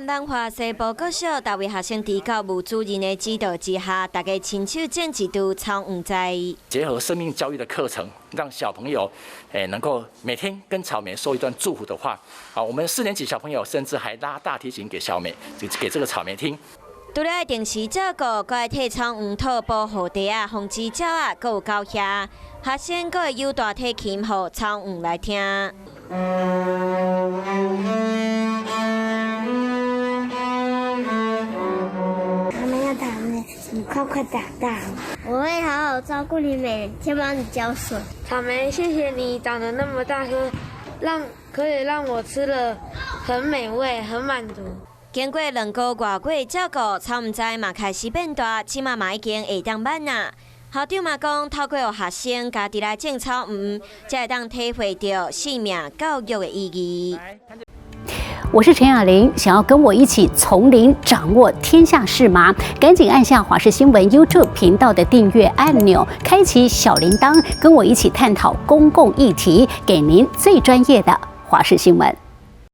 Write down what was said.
南湾华西报告小，大位学生伫教务主任的指导之下，大家亲手种一株草黄栽。结合生命教育的课程，让小朋友能够每天跟草莓说一段祝福的话。我们4年级小朋友甚至还拉大提琴给给这个草莓听。除了定时照顾，还要替草黄土保护地啊，防止鸟啊，还有狗遐。学生还会有大提琴予草黄来听。你快长大了，我会好好照顾你，每天帮你浇水。草莓，谢谢你长得那么大颗，可以让我吃了很美味，很满足。经过2个月照顾，草黄栽嘛开始变大，起码嘛已经会当慢啦。校长嘛讲，透过学生家己来种草黄，才会当体会到生命教育的意义。我是陈雅玲，想要跟我一起从零掌握天下事吗？赶紧按下华视新闻 YouTube 频道的订阅按钮，开启小铃铛，跟我一起探讨公共议题，给您最专业的华视新闻。